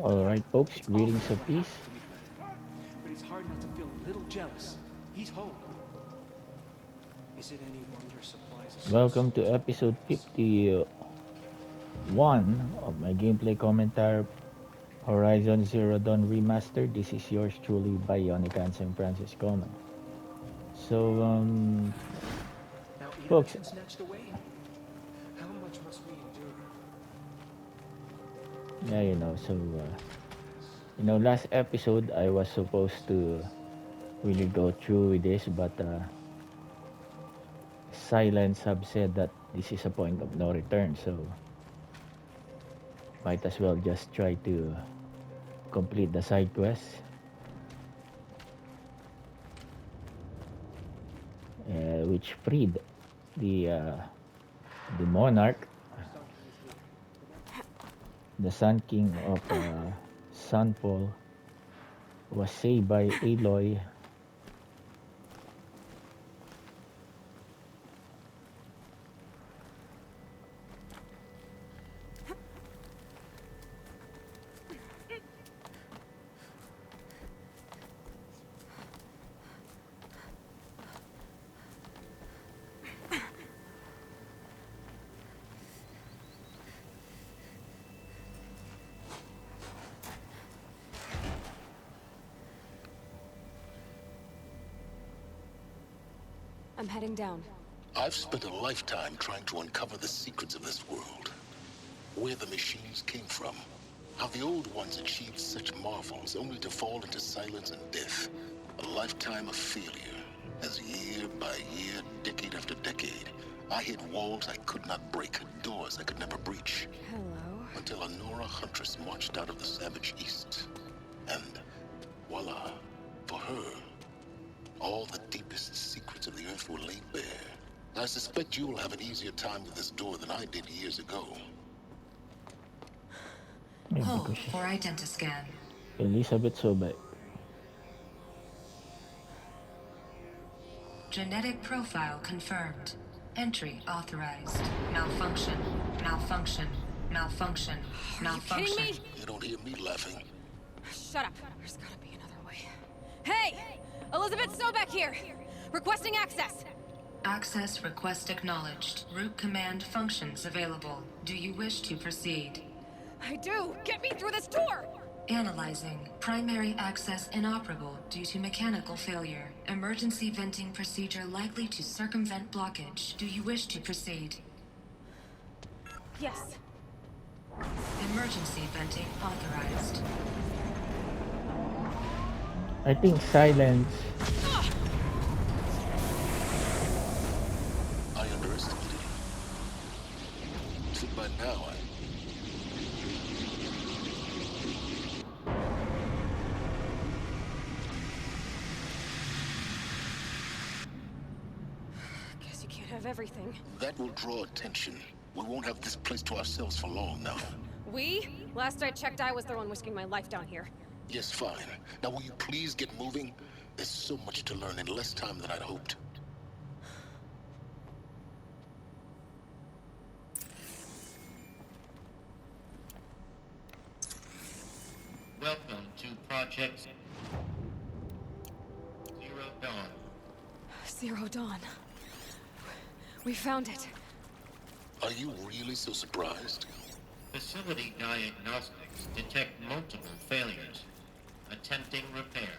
All right, folks, It's awfully greetings of what peace. happened to me back then, but it's hard not to feel a little jealous. He's home. Is it any wonder supplies are so Welcome to scarce episode nowadays? 51 of my gameplay commentary Horizon Zero Dawn Remastered. This is yours truly, Bionic and Francis Coleman. So, Now Ida has folks, been snatched away. How much must we endure? yeah, last episode I was supposed to really go through with this, but Silence have said that this is a point of no return, so might as well just try to complete the side quest, which freed the uh, the monarch, Our Sun King is here, but that the Sun King of Sunfall, was saved by Aloy. I'm heading down. I've spent a lifetime trying to uncover the secrets of this world. Where the machines came from. How the old ones achieved such marvels only to fall into silence and death. A lifetime of failure. As year by year, decade after decade, I hit walls I could not break, doors I could never breach. Hello. Until a Nora huntress marched out of the savage east. And voila, for her, all the deepest secrets of the earth were laid bare. I suspect you'll have an easier time with this door than I did years ago. Maybe ko Hold siya. for identiscan. Elizabeth Sobek. Genetic profile confirmed. Entry authorized. Malfunction. Malfunction. Malfunction. Are you Malfunction. kidding me? You don't hear me laughing. Shut up. There's gotta be another way. Hey! Elizabeth Sobek here! Requesting access! Access request acknowledged. Root command functions available. Do you wish to proceed? I do! Get me through this door! Analyzing. Primary access inoperable due to mechanical failure. Emergency venting procedure likely to circumvent blockage. Do you wish to proceed? Yes. Emergency venting authorized. I think Silence. I underestimated you. See, by now, Guess you can't have everything. that will draw attention. We won't have this place to ourselves for long now. We? Last I checked, I was the one whisking my life down here. Yes, fine. Now will you please get moving? There's so much to learn in less time than I'd hoped. Welcome to Project Zero Dawn. Zero Dawn. We found it. Are you really so surprised? Facility diagnostics detect multiple failures. Attempting repair.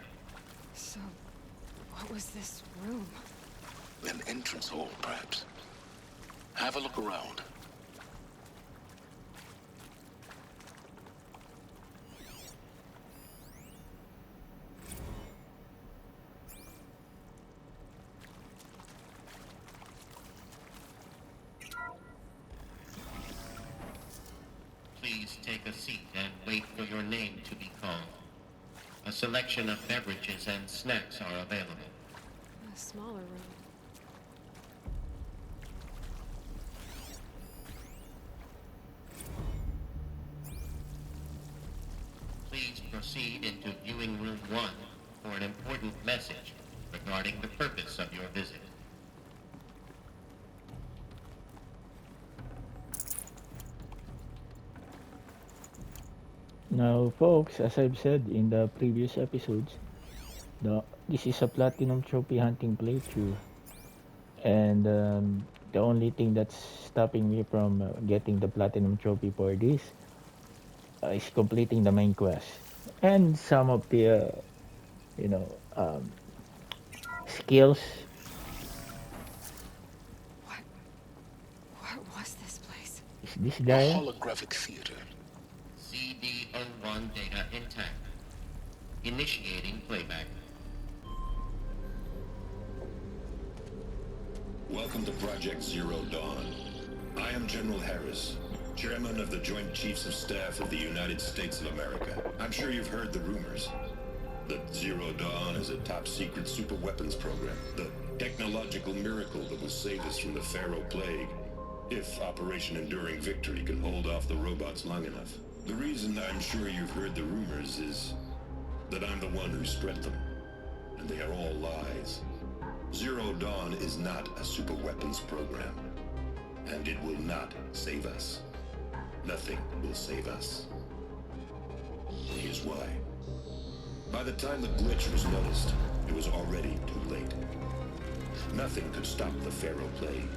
So, what was this room? An entrance hall, perhaps. Have a look around. Please take a seat and wait for your name to be called. A selection of beverages and snacks are available. A smaller room. Please proceed into viewing room 1 for an important message regarding the purpose of your visit. Now, folks, as I've said in the previous episodes, this is a platinum trophy hunting playthrough, and the only thing that's stopping me from getting the platinum trophy for this is completing the main quest and some of the you know skills. What? What was this place? Is this A guy? holographic theater. CD01 data intact. Initiating playback. Welcome to Project Zero Dawn. I am General Harris, Chairman of the Joint Chiefs of Staff of the United States of America. I'm sure you've heard the rumors that Zero Dawn is a top-secret superweapons program, the technological miracle that will save us from the Pharaoh Plague, if Operation Enduring Victory can hold off the robots long enough. The reason I'm sure you've heard the rumors is that I'm the one who spread them, and they are all lies. Zero Dawn is not a superweapons program, and it will not save us. Nothing will save us. Here's why. By the time the glitch was noticed, it was already too late. Nothing could stop the Pharaoh Plague.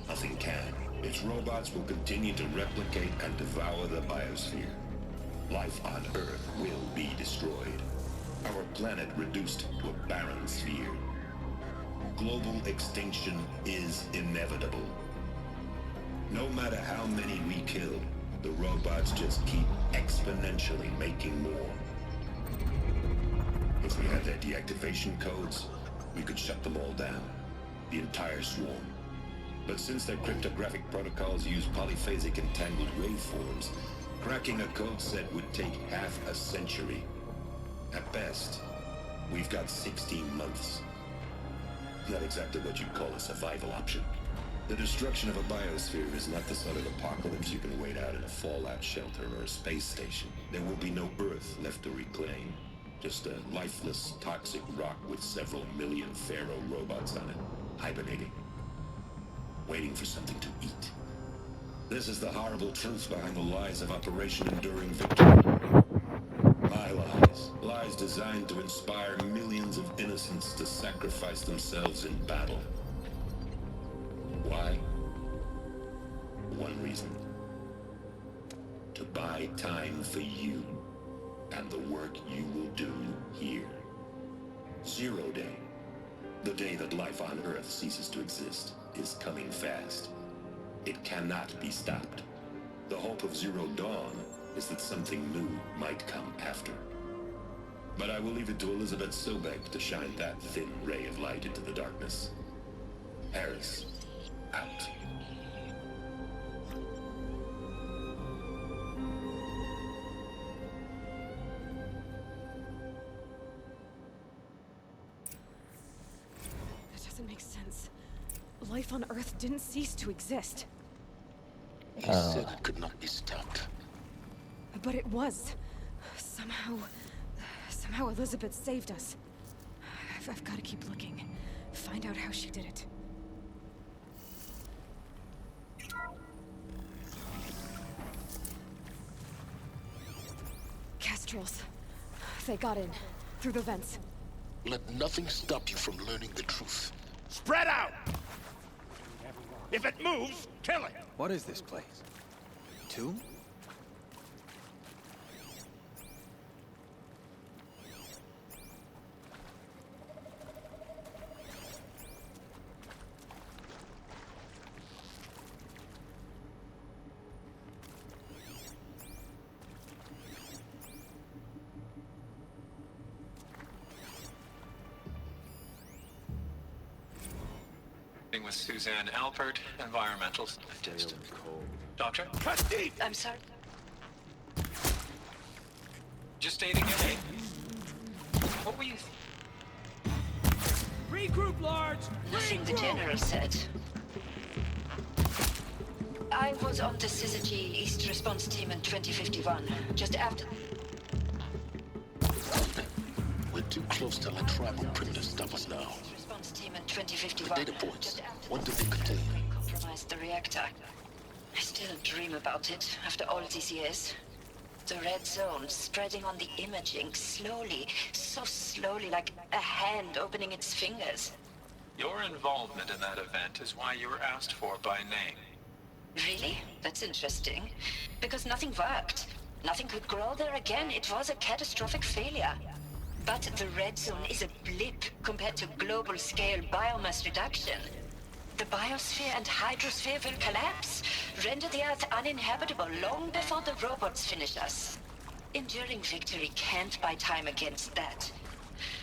Nothing can. Its robots will continue to replicate and devour the biosphere. Life on Earth will be destroyed. Our planet reduced to a barren sphere. Global extinction is inevitable. No matter how many we kill, the robots just keep exponentially making more. If we had their deactivation codes, we could shut them all down. The entire swarm. But since their cryptographic protocols use polyphasic entangled waveforms, cracking a code set would take half a century. At best, we've got 16 months. Not exactly what you'd call a survival option. The destruction of a biosphere is not the sort of apocalypse you can wait out in a fallout shelter or a space station. There will be no Earth left to reclaim. Just a lifeless, toxic rock with several million Pharaoh robots on it, hibernating, waiting for something to eat. This is the horrible truth behind the lies of Operation Enduring Victory. My lies. Lies designed to inspire millions of innocents to sacrifice themselves in battle. Why? One reason. To buy time for you and the work you will do here. Zero Day, the day that life on Earth ceases to exist, is coming fast. It cannot be stopped. The hope of Zero Dawn is that something new might come after. But I will leave it to Elizabeth Sobek to shine that thin ray of light into the darkness. Harris, out. That doesn't make sense. Life on Earth didn't cease to exist. He said it could not be stopped. But it was. Somehow Elizabeth saved us. I've got to keep looking. Find out how she did it. Kestrels. They got in. Through the vents. Let nothing stop you from learning the truth. Spread out! If it moves, kill it! What is this place? Tomb? With Suzanne Alpert, environmental scientist. Doctor? Cut deep! I'm sorry. Just stating your name. What were you... Regroup, Large! Nothing the General said. I was on the Syzygy East Response Team in 2051, just after... We're too close to let tribal primitives stop us now. Response Team in The 2051. data points. Just after What did they contain? compromised the reactor. I still dream about it after all these years. The red zone spreading on the imaging slowly, so slowly, like a hand opening its fingers. Your involvement in that event is why you were asked for by name. Really? That's interesting. Because nothing worked. Nothing could grow there again. It was a catastrophic failure. But the red zone is a blip compared to global-scale biomass reduction. The biosphere and hydrosphere will collapse, render the Earth uninhabitable long before the robots finish us. Enduring victory can't buy time against that.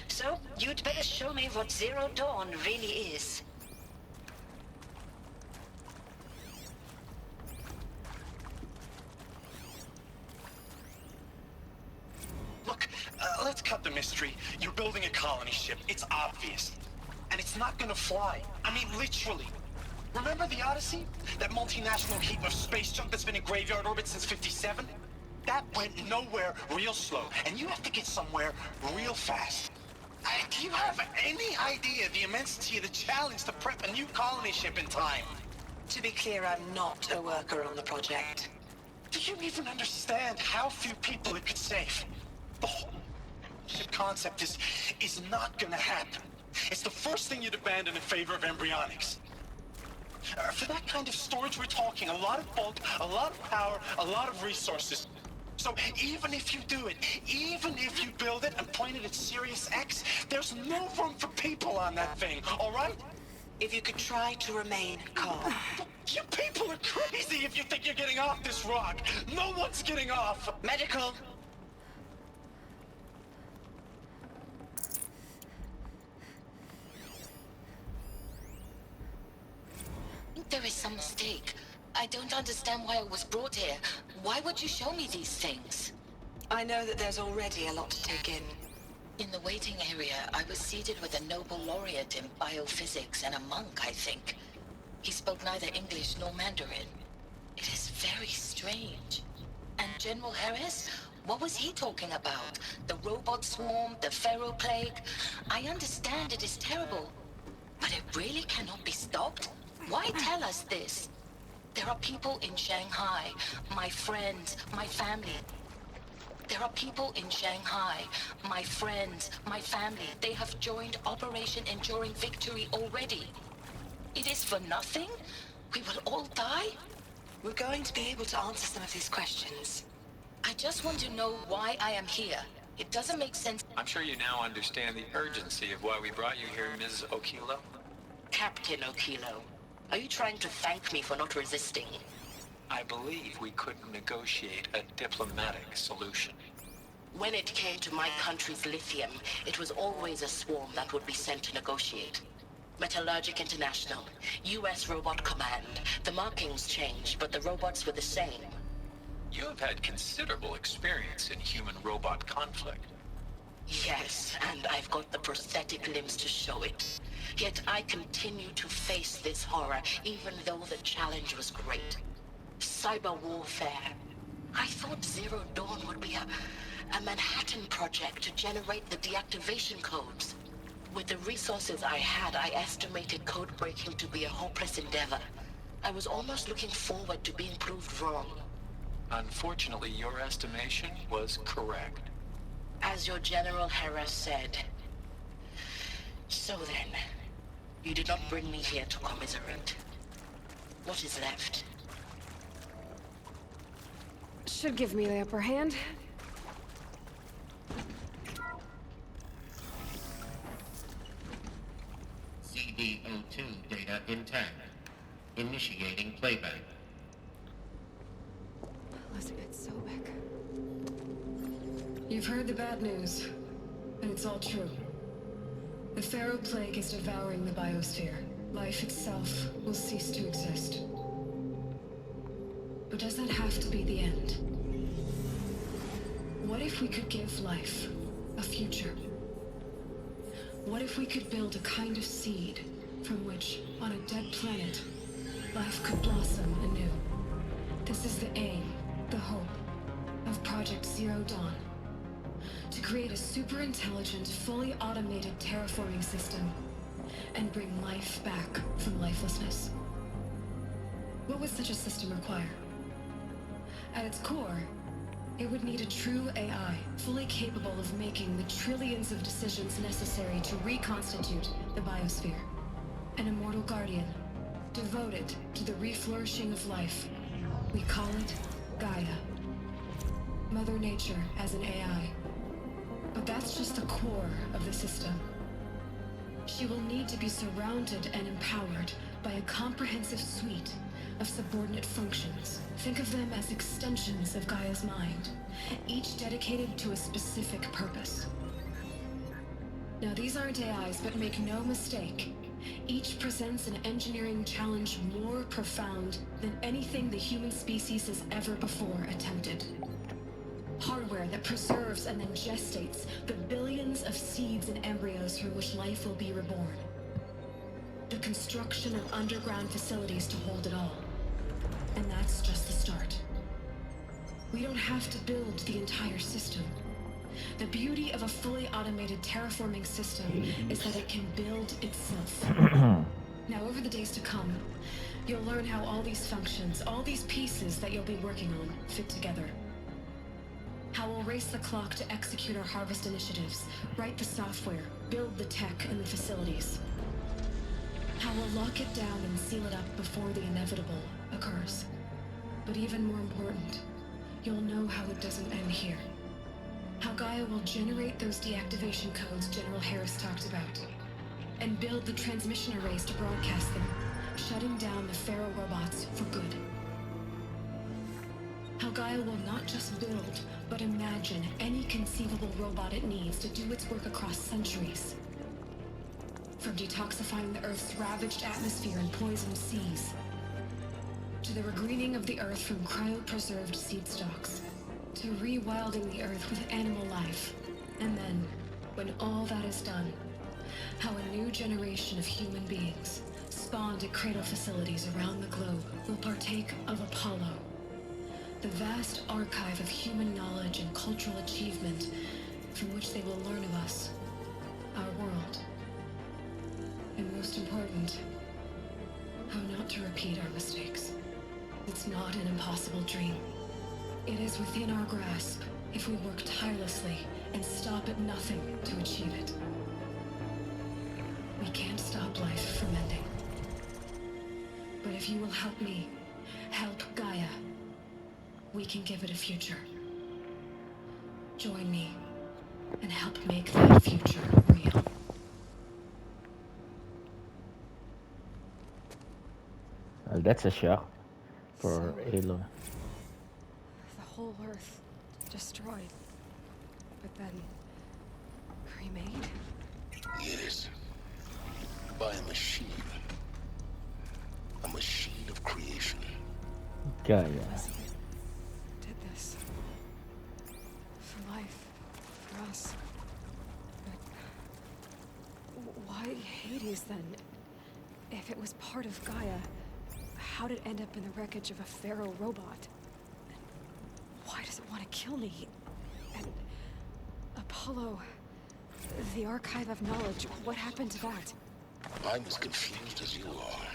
So, you'd better show me what Zero Dawn really is. Look, let's cut the mystery. You're building a colony ship. It's obvious. And it's not gonna fly. I mean, literally. Remember the Odyssey? That multinational heap of space junk that's been in graveyard orbit since '57? That went nowhere real slow, and you have to get somewhere real fast. Do you have any idea the immensity of the challenge to prep a new colony ship in time? To be clear, I'm not a worker on the project. Do you even understand how few people it could save? The whole ship concept is not gonna happen. It's the first thing you'd abandon in favor of embryonics. For that kind of storage we're talking, a lot of bulk, a lot of power, a lot of resources. So even if you do it, even if you build it and point it at Sirius X, there's no room for people on that thing, all right? If you could try to remain calm. You people are crazy if you think you're getting off this rock. No one's getting off. Medical. There is some mistake. I don't understand why I was brought here. Why would you show me these things? I know that there's already a lot to take in. In the waiting area, I was seated with a Nobel laureate in biophysics and a monk, I think. He spoke neither English nor Mandarin. It is very strange. And General Harris? What was he talking about? The robot swarm, the Pharaoh plague? I understand it is terrible. But it really cannot be stopped? Why tell us this? There are people in Shanghai, my friends, my family. There are people in Shanghai, my friends, my family. They have joined Operation Enduring Victory already. It is for nothing? We will all die? We're going to be able to answer some of these questions. I just want to know why I am here. It doesn't make sense. I'm sure you now understand the urgency of why we brought you here, Ms. Okilo. Captain Okilo, are you trying to thank me for not resisting? I believe we couldn't negotiate a diplomatic solution. When it came to my country's lithium, it was always a swarm that would be sent to negotiate. Metallurgic International, US Robot Command. The markings changed, but the robots were the same. You have had considerable experience in human-robot conflict. Yes, and I've got the prosthetic limbs to show it. Yet I continue to face this horror, even though the challenge was great. Cyber warfare. I thought Zero Dawn would be a Manhattan project to generate the deactivation codes. With the resources I had, I estimated code breaking to be a hopeless endeavor. I was almost looking forward to being proved wrong. Unfortunately, your estimation was correct. As your General Harris said. So then, you did not bring me here to commiserate. What is left? Should give me the upper hand. CD02 data intact. Initiating playback. Elizabeth Sobek. You've heard the bad news, and it's all true. The Pharaoh plague is devouring the biosphere. Life itself will cease to exist. But does that have to be the end? What if we could give life a future? What if we could build a kind of seed from which, on a dead planet, life could blossom anew? This is the aim, the hope, of Project Zero Dawn. To create a super-intelligent, fully automated terraforming system and bring life back from lifelessness. What would such a system require? At its core, It would need a true AI, fully capable of making the trillions of decisions necessary to reconstitute the biosphere. An immortal guardian, devoted to the reflourishing of life. We call it Gaia. Mother Nature as an AI. But that's just the core of the system. She will need to be surrounded and empowered by a comprehensive suite of subordinate functions. Think of them as extensions of Gaia's mind, each dedicated to a specific purpose. Now, these aren't AIs, but make no mistake, each presents an engineering challenge more profound than anything the human species has ever before attempted. Hardware that preserves and then gestates the billions of seeds and embryos through which life will be reborn. The construction of underground facilities to hold it all. And that's just the start. We don't have to build the entire system. The beauty of a fully automated terraforming system is that it can build itself. Now, over the days to come, you'll learn how all these functions, all these pieces that you'll be working on, fit together. How we'll race the clock to execute our harvest initiatives, write the software, build the tech and the facilities. How we'll lock it down and seal it up before the inevitable occurs. But even more important, you'll know how it doesn't end here. How Gaia will generate those deactivation codes General Harris talked about, and build the transmission arrays to broadcast them, shutting down the Pharaoh robots for good. How Gaia will not just build, but imagine any conceivable robot it needs to do its work across centuries. From detoxifying the Earth's ravaged atmosphere and poisoned seas, to the regreening of the Earth from cryopreserved seed stalks, to rewilding the Earth with animal life. And then, when all that is done, how a new generation of human beings, spawned at cradle facilities around the globe, will partake of Apollo, the vast archive of human knowledge and cultural achievement from which they will learn of us, our world. And most important, how not to repeat our mistakes. It's not an impossible dream. It is within our grasp if we work tirelessly and stop at nothing to achieve it. We can't stop life from ending. But if you will help me, help Gaia, we can give it a future. Join me and help make that future real. Well, that's a shock for So, Aloy. the whole Earth destroyed, but then remade? Yes. By a machine. A machine of creation. Gaia. Did this for life, for us. But why Hades then? If it was part of Gaia, how did it end up in the wreckage of a Pharaoh robot? And why does it want to kill me? And Apollo, the archive of knowledge, what happened to that? I'm as confused as you are.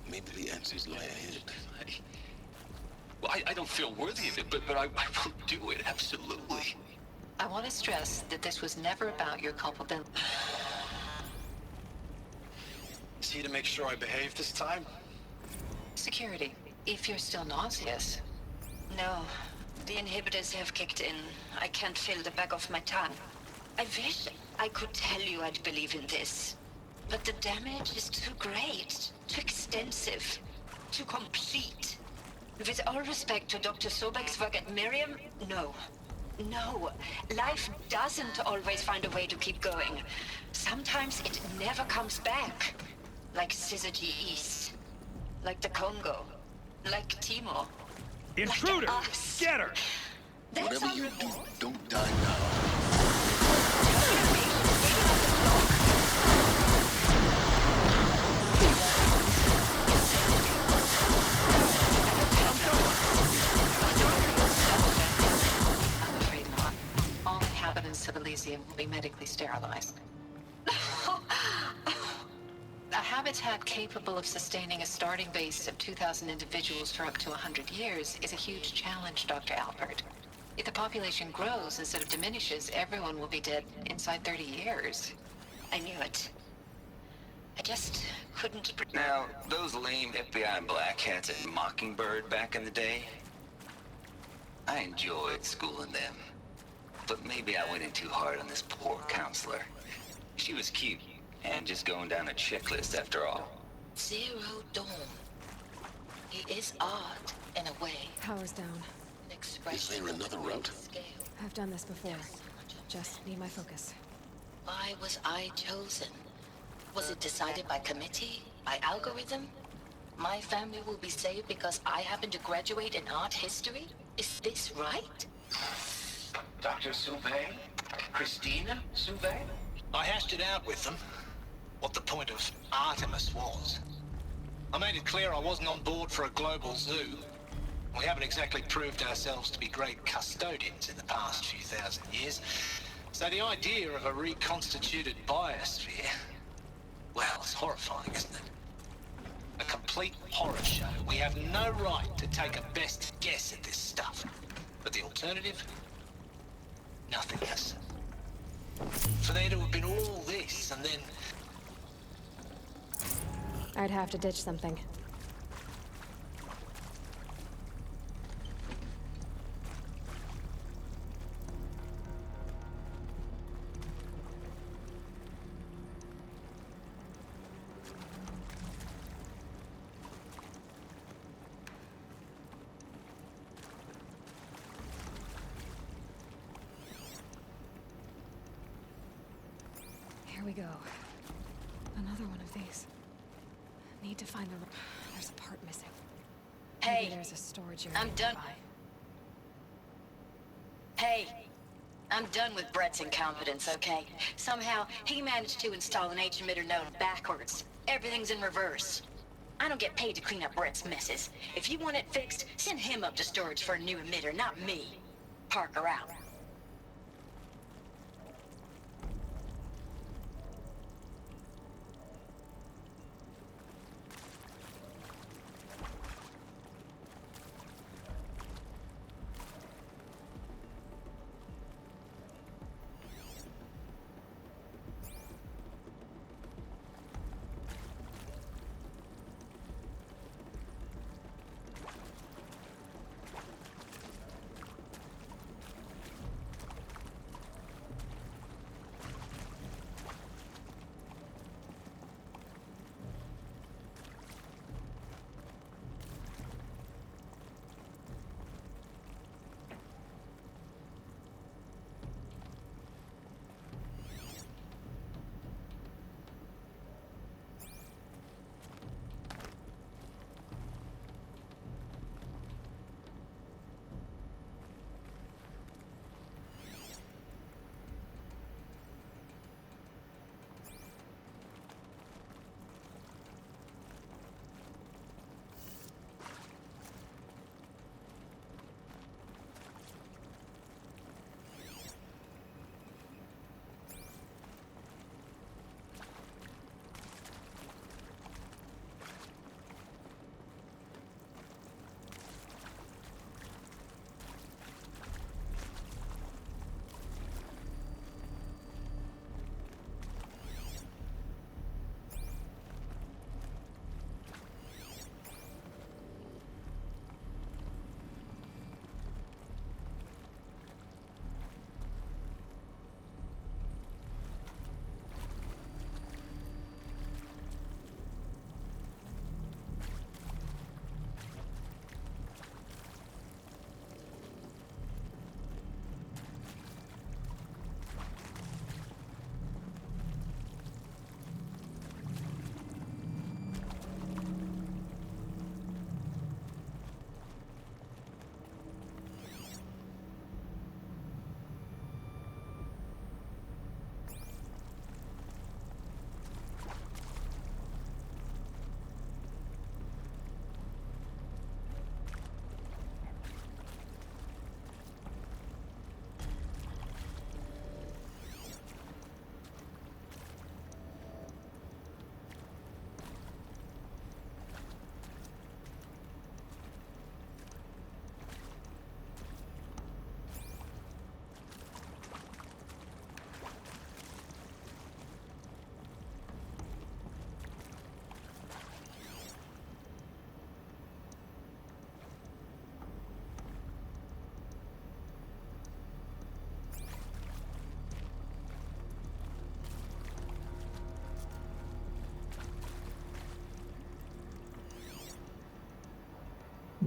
Maybe the answers lie ahead. Well, I don't feel worthy of it, but I will do it, absolutely. I want to stress that this was never about your culpability. Is he to make sure I behave this time? Security, if you're still nauseous. No, the inhibitors have kicked in. I can't feel the back of my tongue. I wish I could tell you I'd believe in this. But the damage is too great, too extensive, too complete. With all respect to Dr. Sobek's work at Miriam, no. No, life doesn't always find a way to keep going. Sometimes it never comes back. Like Syzygy East. Like the Congo. Like Timor. Intruder! Like us. Get her! That's Whatever you do, honorable. don't die now. I'm afraid not. All inhabitants of Elysium will be medically sterilized. A habitat capable of sustaining a starting base of 2,000 individuals for up to 100 years is a huge challenge, Dr. Alpert. If the population grows instead of diminishes, everyone will be dead inside 30 years. I knew it. I just couldn't... Now, those lame FBI black hats at Mockingbird back in the day, I enjoyed schooling them. But maybe I went in too hard on this poor counselor. She was cute, and just going down a checklist after all. Zero Dawn. He is odd, in a way. Power's down. An expression Is there another of the route? scale. I've done this before. Just need my focus. Why was I chosen? Was it decided by committee? By algorithm? My family will be saved because I happen to graduate in art history? Is this right? Dr. Sauvé? Christina Sauvé? I hashed it out with them. What the point of Artemis was. I made it clear I wasn't on board for a global zoo. We haven't exactly proved ourselves to be great custodians in the past few thousand years. So the idea of a reconstituted biosphere, well, it's horrifying, isn't it? A complete horror show. We have no right to take a best guess at this stuff. But the alternative? Nothingness. For there to have been all this, and then... I'd have to ditch something. Here we go. Another one of these. Need to find the... There's a part missing. Hey, Maybe there's a storage area I'm done. nearby. Hey, I'm done with Brett's incompetence, okay? Somehow, he managed to install an H-emitter node backwards. Everything's in reverse. I don't get paid to clean up Brett's messes. If you want it fixed, send him up to storage for a new emitter, not me. Parker out.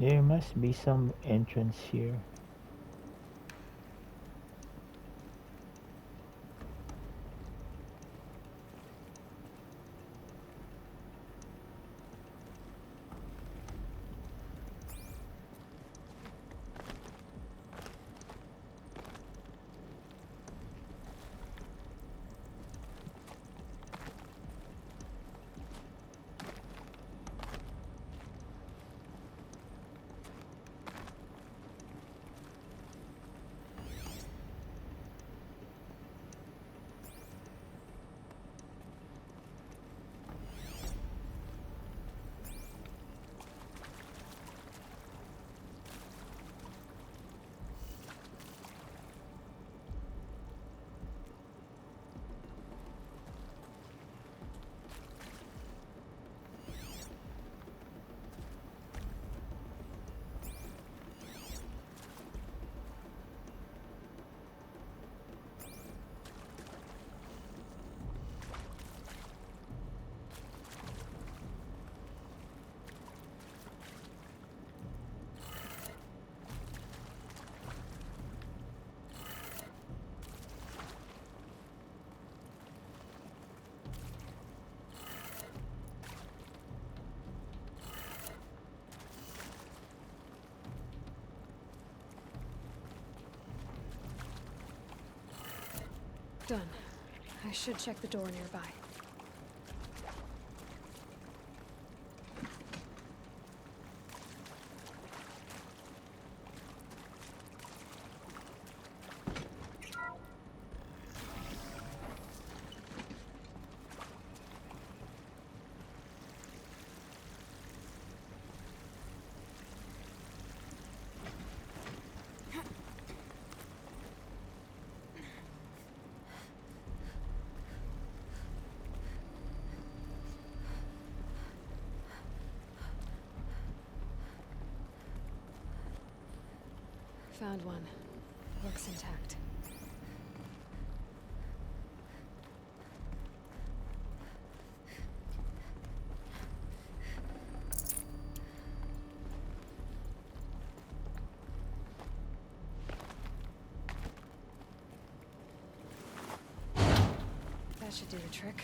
There must be some entrance here. Done. I should check the door nearby. Found one. Looks intact. That should do the trick.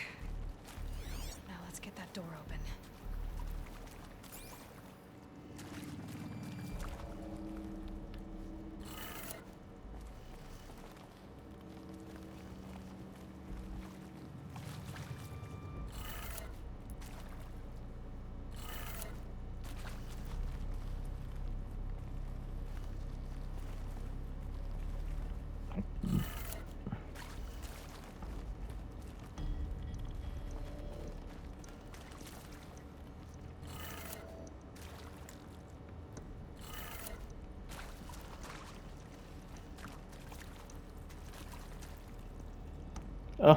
Now let's get that door open. Oh,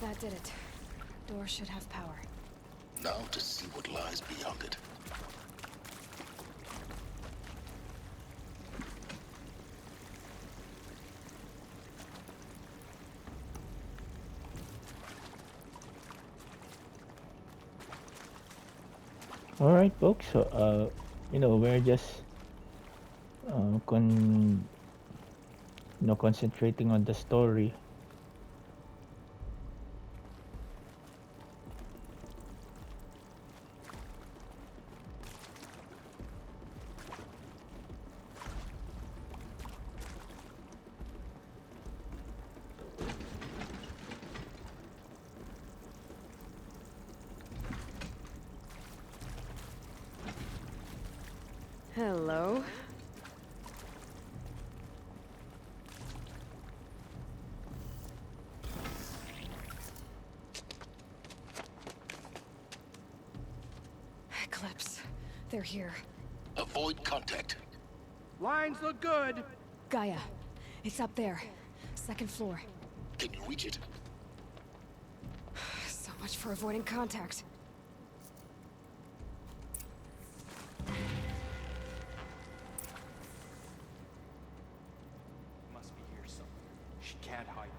That did it. Door should have power. Now to see what lies beyond it. all right, folks. So, we're just con concentrating on the story. Hello. Eclipse. They're here. Avoid contact. Lines look good. Gaia. It's up there. Second floor. Can you reach it? So much for avoiding contact. Must be here somewhere. She can't hide.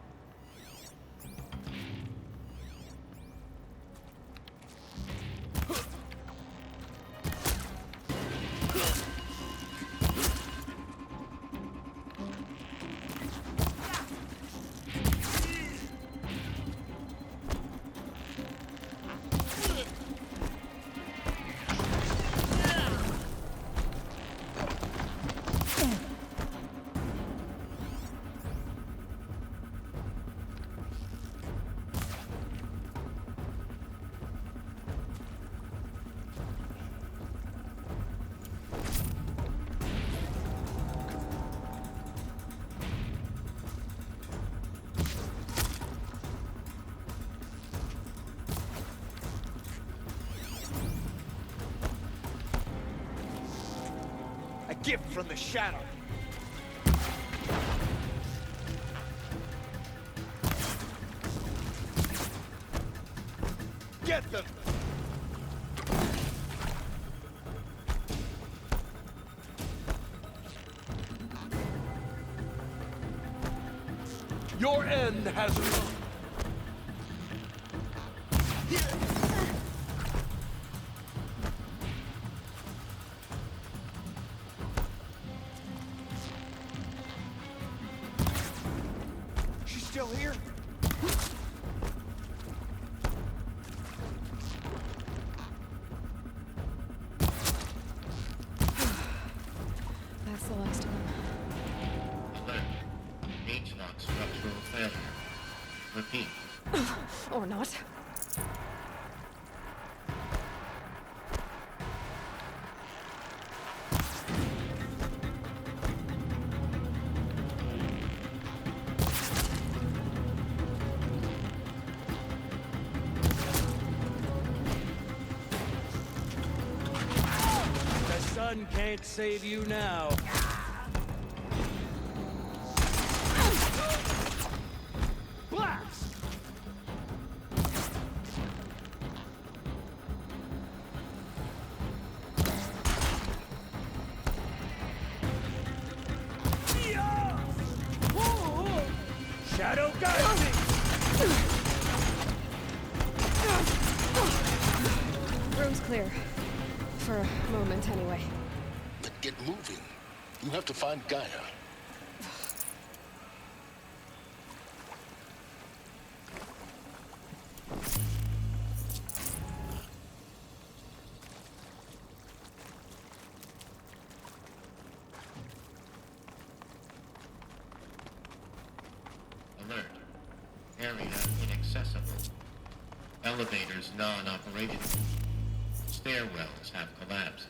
A gift from the shadow. Get them! Your end has come. She's still here? That's the last of them. Alert. H-lock structural failure. Repeat. Or not. The sun can't save you now. Blast! Yeah! Whoa! Shadow guides me! Room's clear. For a moment, anyway. Then get moving. You have to find Gaia. Alert. Area inaccessible. Elevators non-operated. Stairwells have collapsed.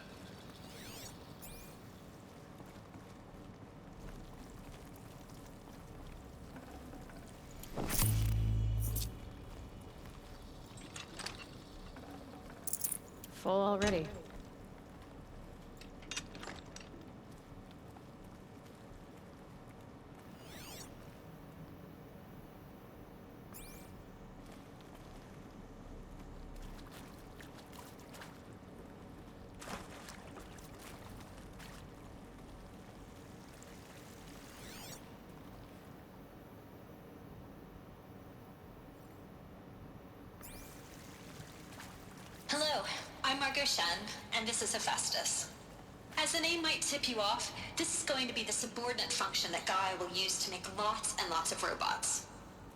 Full already. Hello, I'm Margot Shen, and this is Hephaestus. As the name might tip you off, this is going to be the subordinate function that Gaia will use to make lots and lots of robots.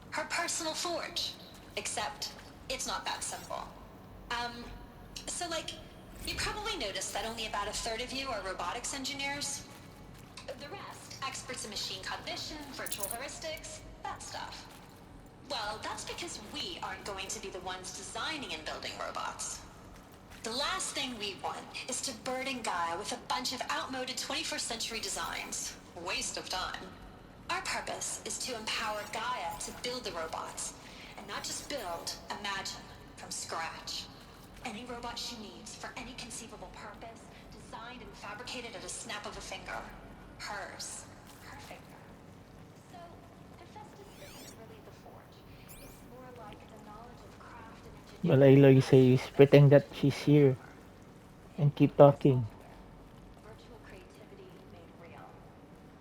Her personal forge. Except, it's not that simple. You probably noticed that only about a third of you are robotics engineers. The rest, experts in machine cognition, virtual heuristics, that stuff. Well, that's because we aren't going to be the ones designing and building robots. The last thing we want is to burden Gaia with a bunch of outmoded 21st century designs. Waste of time. Our purpose is to empower Gaia to build the robots. And not just build, imagine, from scratch. Any robot she needs for any conceivable purpose, designed and fabricated at a snap of a finger. Hers. Her finger. So, Hephaestus isn't really the forge. It's more like the knowledge of craft and Well, engineering. Aloy says, pretend that she's here and keep talking. Virtual creativity made real.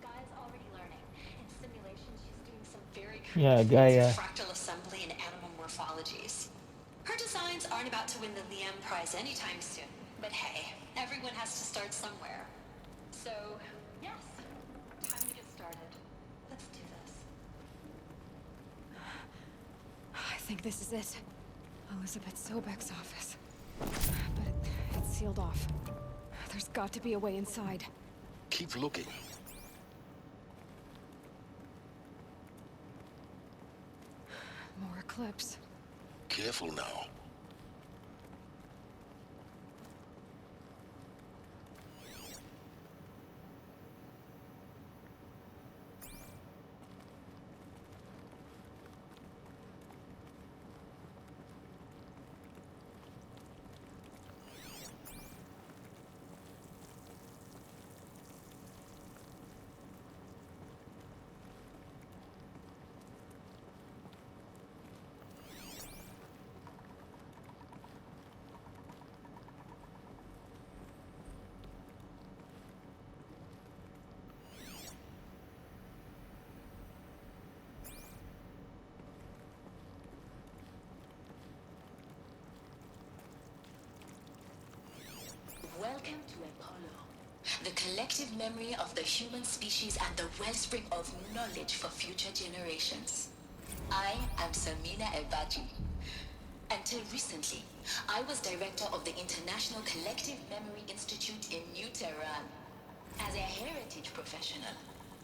Gaia's already learning. In simulation, she's doing some very Yeah, creative things Gaia. with fractal assembly and animal morphologies. Her designs aren't about to win the Liam Prize anytime soon. But hey, everyone has to start somewhere. So, yes, time to get started. Let's do this. I think this is it. Elizabeth Sobek's office. But it's sealed off. There's got to be a way inside. Keep looking. More eclipse. Careful now. Welcome to Apollo, the collective memory of the human species and the wellspring of knowledge for future generations. I am Samina Ebaji. Until recently, I was director of the International Collective Memory Institute in New Tehran. As a heritage professional,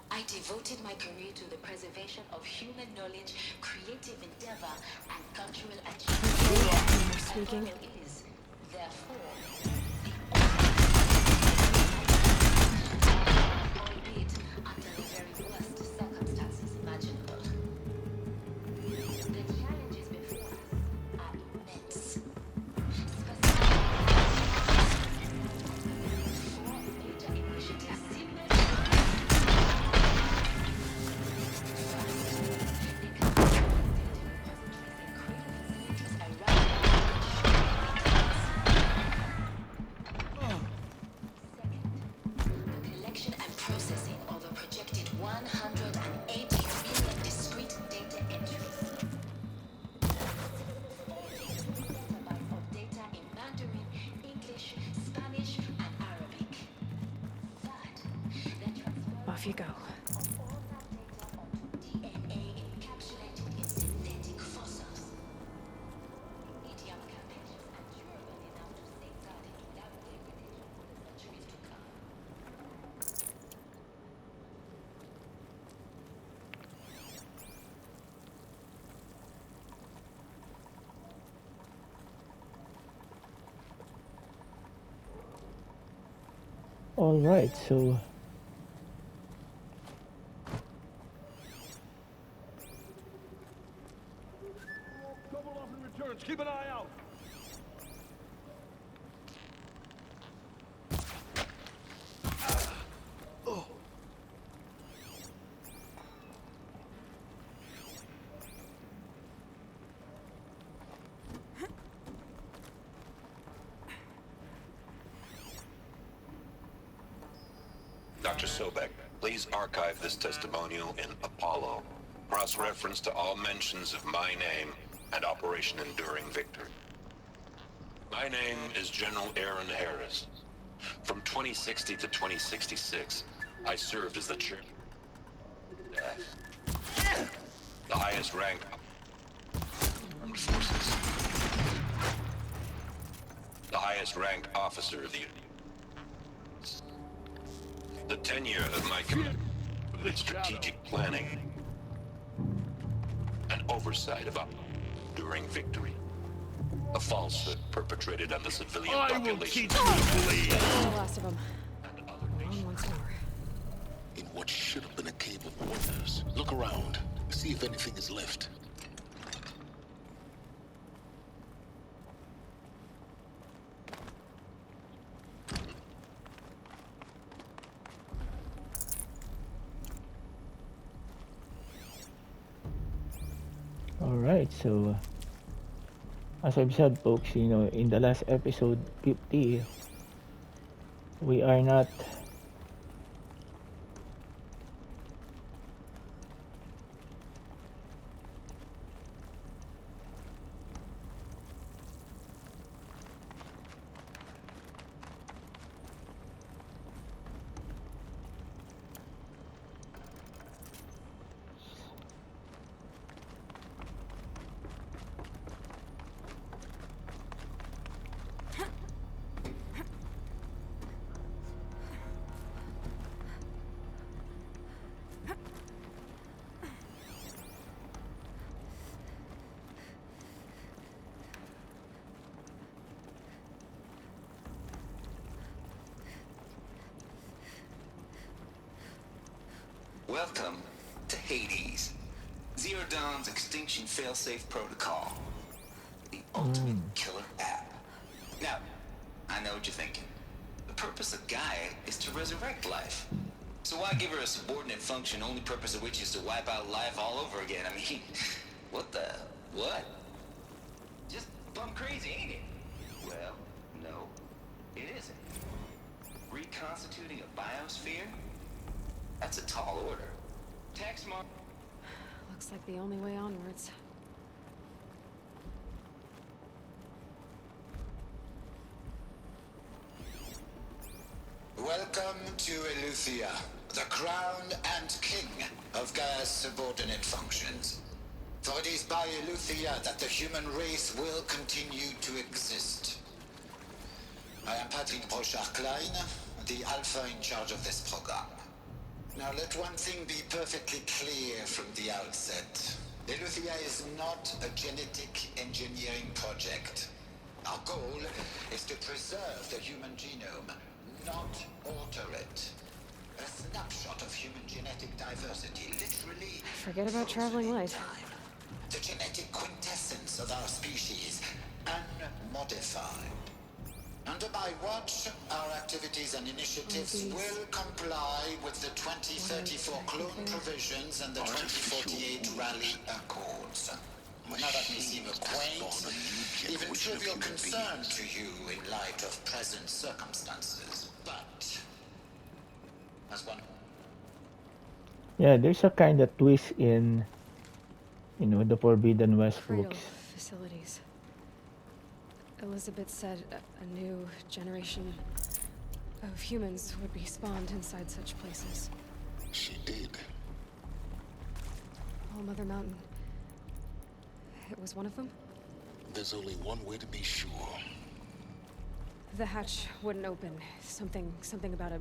I devoted my career to the preservation of human knowledge, creative endeavor, and cultural achievement. Speaking. Apollo is, therefore, albeit under the very worst circumstances imaginable. The challenges before us are immense. Four major initiatives. Collection and processing of a projected 180 million discrete data entries. 40 petabytes of data in Mandarin, English, Spanish, and Arabic. Third, the transfer Off you go. of all that data onto DNA encapsulated in synthetic fossils. Medium capacious and durable enough to safeguard its valuable reputation for the centuries to come. All right, so Double off in returns. Keep an eye out. Dr. Sobek, please archive this testimonial in Apollo. Cross-reference to all mentions of my name and Operation Enduring Victory. My name is General Aaron Harris. From 2060 to 2066, I served as the chairman of the highest rank armed forces. The highest ranked officer of the United States. The tenure of my command with strategic planning and oversight of enduring victory. A falsehood perpetrated on the civilian I will population. teach you to bleed! The last of them. On once more. In what should have been a cave of wonders. Look around. See if anything is left. Alright, so as I've said, folks, in the last episode 50, we are not Welcome to Hades. Zero Dawn's extinction failsafe protocol. The ultimate killer app. Now, I know what you're thinking. The purpose of Gaia is to resurrect life. So why give her a subordinate function, only purpose of which is to wipe out life all over again? I mean, what? Just bum crazy, ain't it? Well, no, it isn't. Reconstituting a biosphere? That's a tall order. Tax mark. Looks like the only way onwards. Welcome to Eleuthia, the crown and king of Gaia's subordinate functions. For it is by Eleuthia that the human race will continue to exist. I am Patrick Brochard-Klein, the Alpha in charge of this program. Now let one thing be perfectly clear from the outset. Eleuthia is not a genetic engineering project. Our goal is to preserve the human genome, not alter it. A snapshot of human genetic diversity, literally. Forget about traveling light. Time. The genetic quintessence of our species, unmodified. Under my watch, our activities and initiatives will comply with the 2034 clone provisions and the 2048 Rally Accords. Now that may seem a quaint, even trivial concern to you in light of present circumstances, but as one... Yeah, there's a kind of twist in the Forbidden West, Cradle folks. facilities. Elizabeth said a new generation of humans would be spawned inside such places. She did. All Mother Mountain. It was one of them? There's only one way to be sure. The hatch wouldn't open. Something about a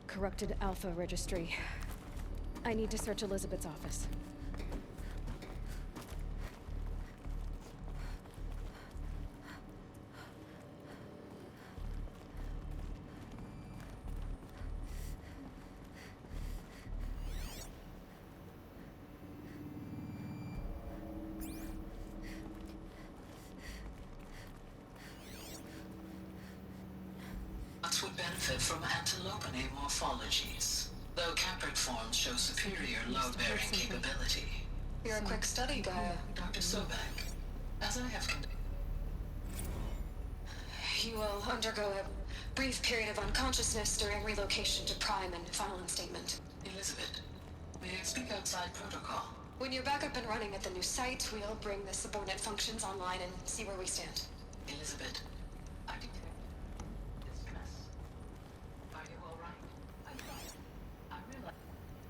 corrupted Alpha registry. I need to search Elizabeth's office. Would benefit from antilopinae morphologies, though Caprid forms show superior load-bearing capability. You're a quick study, Gaia. Dr. Sobek, as I have You will undergo a brief period of unconsciousness during relocation to Prime and final instatement. Elizabeth, may I speak outside protocol? When you're back up and running at the new site, we'll bring the subordinate functions online and see where we stand. Elizabeth, I detect distress. Are you all right? I realize...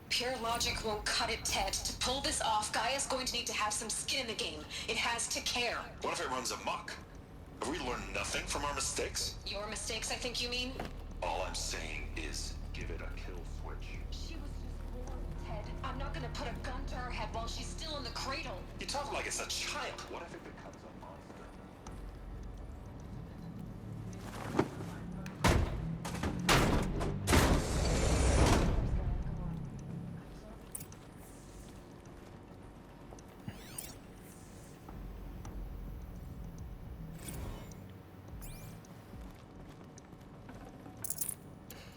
Pure logic won't cut it, Ted. To pull this off, Gaia's going to need to have some skin in the game. It has to care. What if it runs amok? Have we learned nothing from our mistakes? Your mistakes, I think you mean? All I'm saying is give it a kill switch. She was just born, Ted. I'm not gonna put a gun to her head while she's still in the cradle. You talk like it's a child. What if it becomes a monster?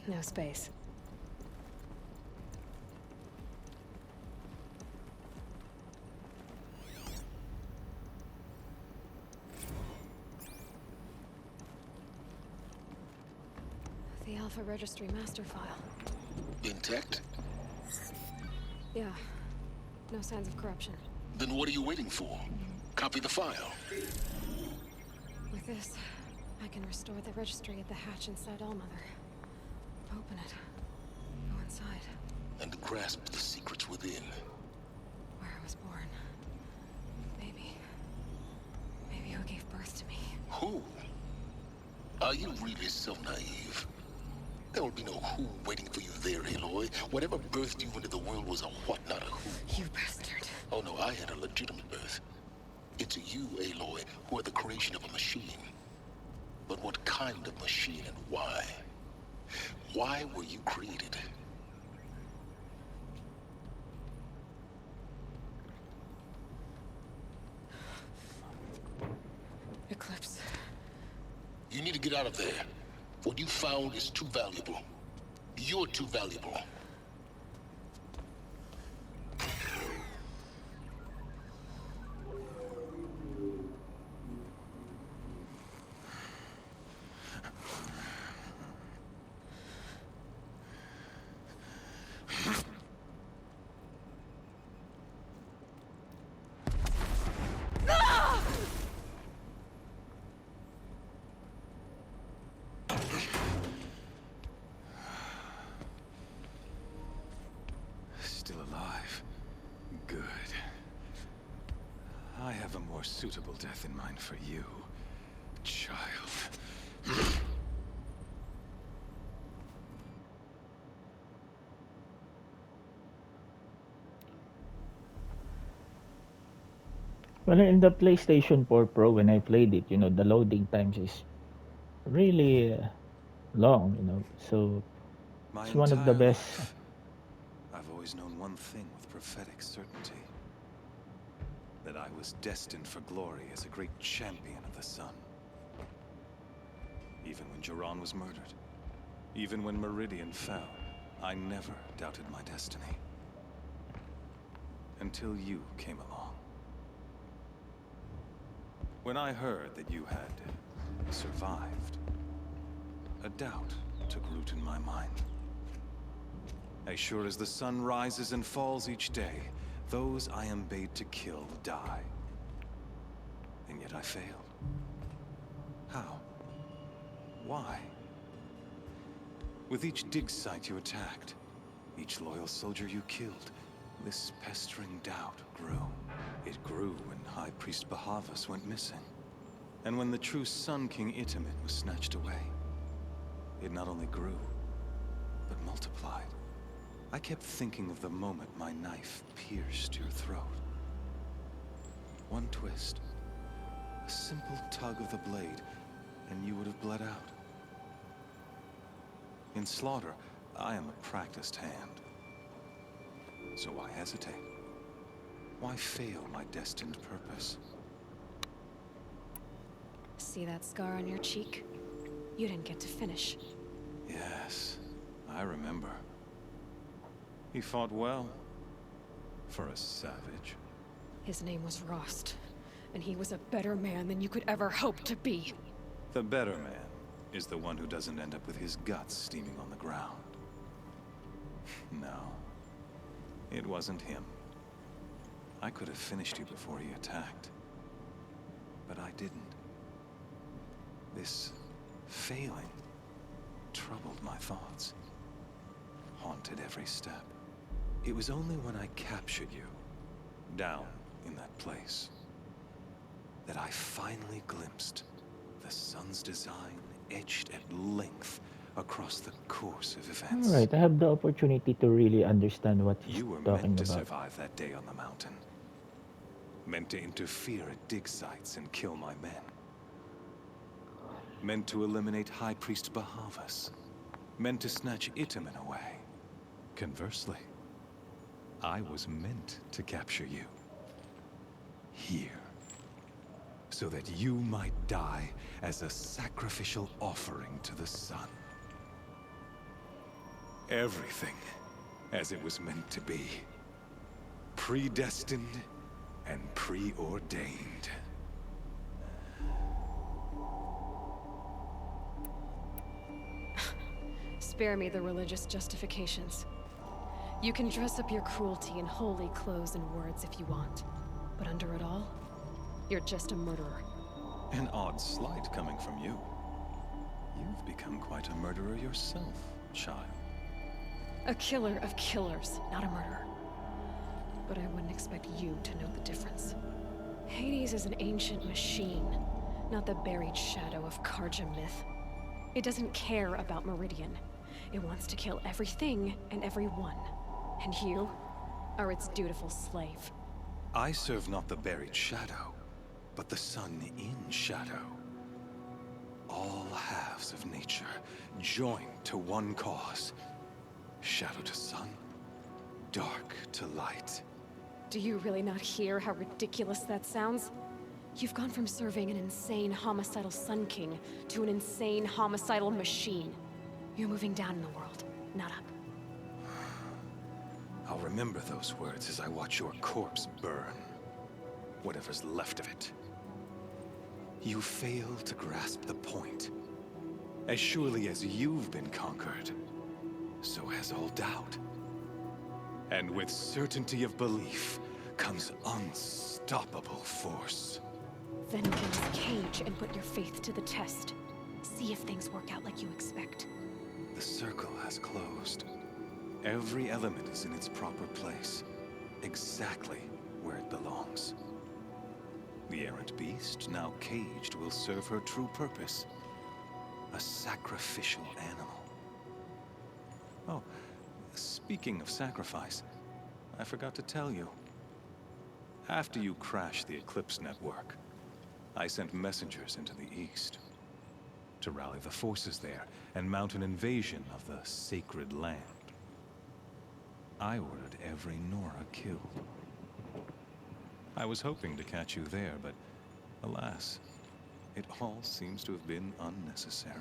No space. The Alpha Registry master file. Intact? Yeah. No signs of corruption. Then what are you waiting for? Copy the file. With this, I can restore the registry at the hatch inside Allmother. Open it. Go inside. And grasp the secrets within. Where I was born. Maybe who gave birth to me. Who? Are you really so naive? There will be no who waiting for you there, Aloy. Whatever birthed you into the world was a what, not a who. You bastard. Oh no, I had a legitimate birth. It's you, Aloy, who are the creation of a machine. But what kind of machine and why? Why were you created? Eclipse. You need to get out of there. What you found is too valuable. You're too valuable. Still alive. Good. I have a more suitable death in mind for you, child. Well, in the PlayStation 4 Pro, when I played it, the loading times is really long. So My it's one of the entire best. life, I've always known one thing with prophetic certainty. That I was destined for glory as a great champion of the sun. Even when Jiran was murdered, even when Meridian fell, I never doubted my destiny. Until you came along. When I heard that you had survived, a doubt took root in my mind. As sure as the sun rises and falls each day, those I am bade to kill die. And yet I failed. How? Why? With each dig site you attacked, each loyal soldier you killed, this pestering doubt grew. It grew when High Priest Bahavas went missing. And when the true Sun King Itamen was snatched away. It not only grew, but multiplied. I kept thinking of the moment my knife pierced your throat. One twist, a simple tug of the blade, and you would have bled out. In slaughter, I am a practiced hand. So why hesitate? Why fail my destined purpose? See that scar on your cheek? You didn't get to finish. Yes, I remember. He fought well. For a savage. His name was Rost, and he was a better man than you could ever hope to be. The better man is the one who doesn't end up with his guts steaming on the ground. No. It wasn't him. I could have finished you before he attacked. But I didn't. This failing troubled my thoughts. Haunted every step. It was only when I captured you, down in that place, that I finally glimpsed the sun's design etched at length across the course of events. All right, I have the opportunity to really understand what he's You were talking meant to about. survive that day on the mountain. Meant to interfere at dig sites and kill my men. Meant to eliminate High Priest Bahavas. Meant to snatch Itamen away. Conversely, I was meant to capture you. Here. So that you might die as a sacrificial offering to the sun. Everything as it was meant to be. Predestined and preordained. Spare me the religious justifications. You can dress up your cruelty in holy clothes and words if you want. But under it all, you're just a murderer. An odd slight coming from you. You've become quite a murderer yourself, child. A killer of killers, not a murderer. But I wouldn't expect you to know the difference. Hades is an ancient machine, not the buried shadow of Karja myth. It doesn't care about Meridian. It wants to kill everything and everyone. And you are its dutiful slave. I serve not the buried shadow, but the sun in shadow. All halves of nature joined to one cause. Shadow to sun, dark to light. Do you really not hear how ridiculous that sounds? You've gone from serving an insane homicidal Sun King to an insane homicidal machine. You're moving down in the world, not up. I'll remember those words as I watch your corpse burn. Whatever's left of it. You fail to grasp the point. As surely as you've been conquered, so has all doubt. And with certainty of belief comes unstoppable force. Then get this cage and put your faith to the test. See if things work out like you expect. The circle has closed. Every element is in its proper place, exactly where it belongs. The errant beast, now caged, will serve her true purpose. A sacrificial animal. Oh, speaking of sacrifice, I forgot to tell you. After you crashed the Eclipse network, I sent messengers into the east to rally the forces there and mount an invasion of the sacred land. I ordered every Nora killed. I was hoping to catch you there, but alas, it all seems to have been unnecessary.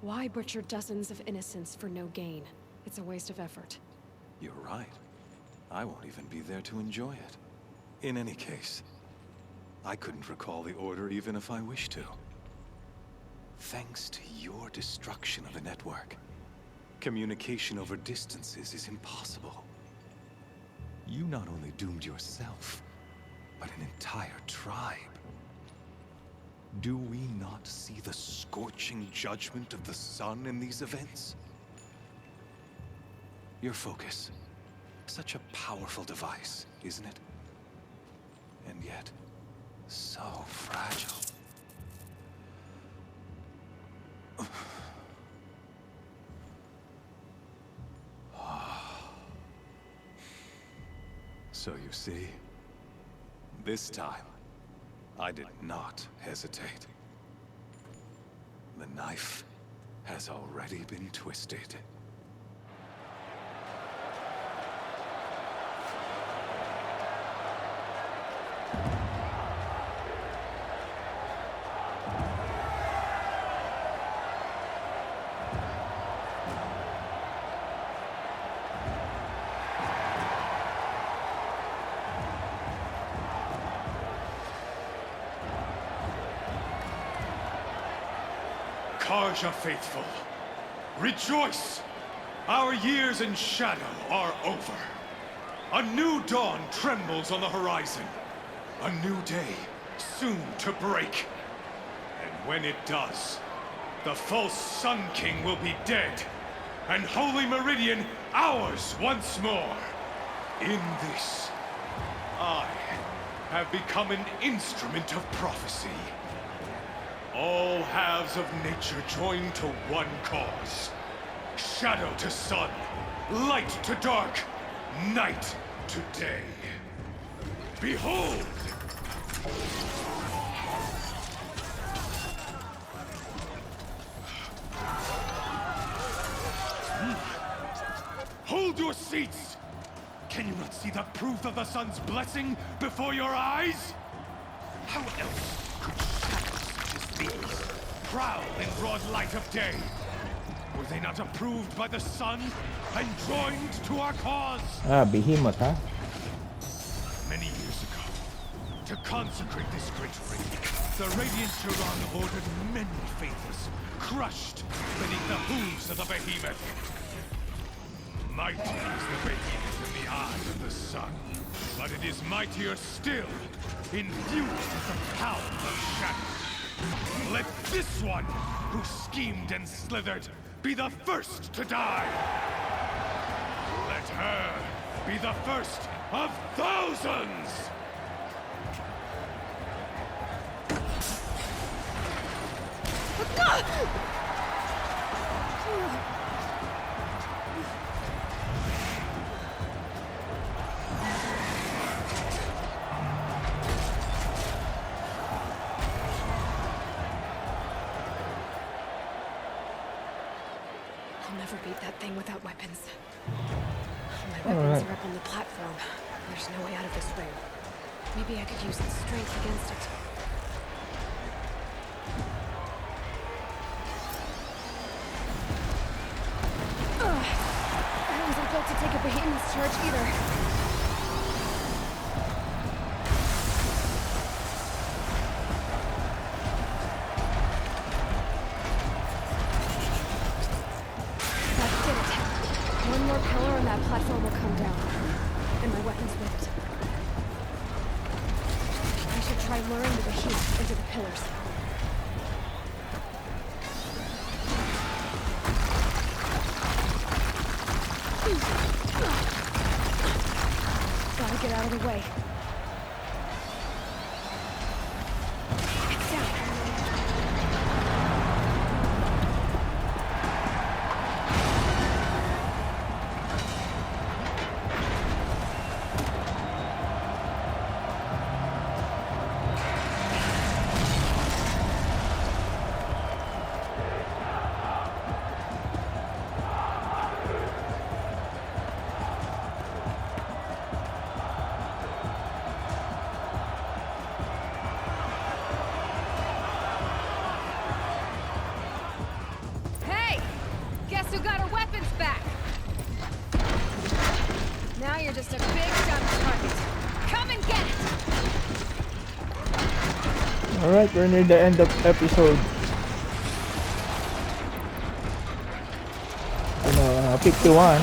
Why butcher dozens of innocents for no gain? It's a waste of effort. You're right. I won't even be there to enjoy it. In any case, I couldn't recall the order even if I wished to. Thanks to your destruction of the network, communication over distances is impossible. You not only doomed yourself, but an entire tribe. Do we not see the scorching judgment of the sun in these events? Your focus. Such a powerful device, isn't it? And yet, so fragile. So you see, this time, I did not hesitate. The knife has already been twisted. Karja faithful, rejoice! Our years in shadow are over. A new dawn trembles on the horizon. A new day soon to break. And when it does, the false Sun King will be dead, and Holy Meridian ours once more. In this, I have become an instrument of prophecy. All halves of nature join to one cause. Shadow to sun, light to dark, night to day. Behold! Hold your seats! Can you not see the proof of the sun's blessing before your eyes? How else could shadows such as these prowl in broad light of day? Were they not approved by the sun and joined to our cause? Behemoth, huh? Many years ago, to consecrate this great ring, the Radiant Tyrann ordered many faithless, crushed beneath the hooves of the behemoth. Mighty is the behemoth in the eye of the sun, but it is mightier still, infused with the power of shadow. Let this one, who schemed and slithered, be the first to die. Let her be the first of thousands! I'll never beat that thing without weapons. My weapons are up on the platform. There's no way out of this ring. Maybe I could use its strength against it. I wasn't built to take a behemoth's charge either. Platform will come down, and my weapons with it. I should try luring the behemoth into the pillars. Gotta get out of the way. It's down. Who got our weapons back? Now you're just a big dumb target. Come and get it! Alright, we're near the end of episode 51.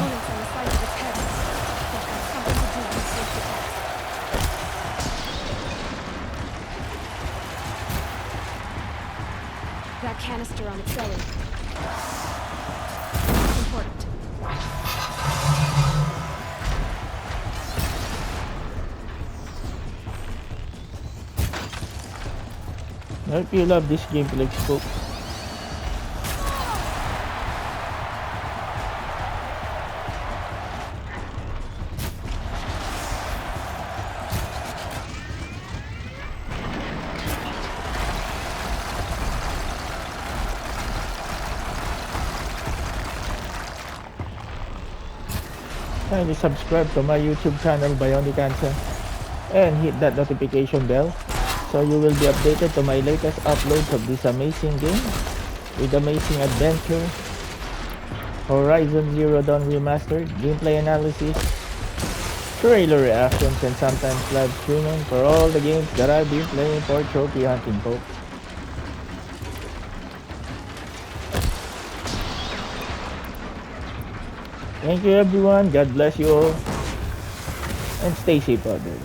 That canister on its belly. Important. I hope you love this gameplay, folks. Kindly subscribe to my YouTube channel Bionic Answer and hit that notification bell so you will be updated to my latest uploads of this amazing game with amazing adventure, Horizon Zero Dawn Remastered, gameplay analysis, trailer reactions, and sometimes live streaming for all the games that I've been playing for trophy hunting, folks. Thank you everyone, God bless you all, and stay safe out there.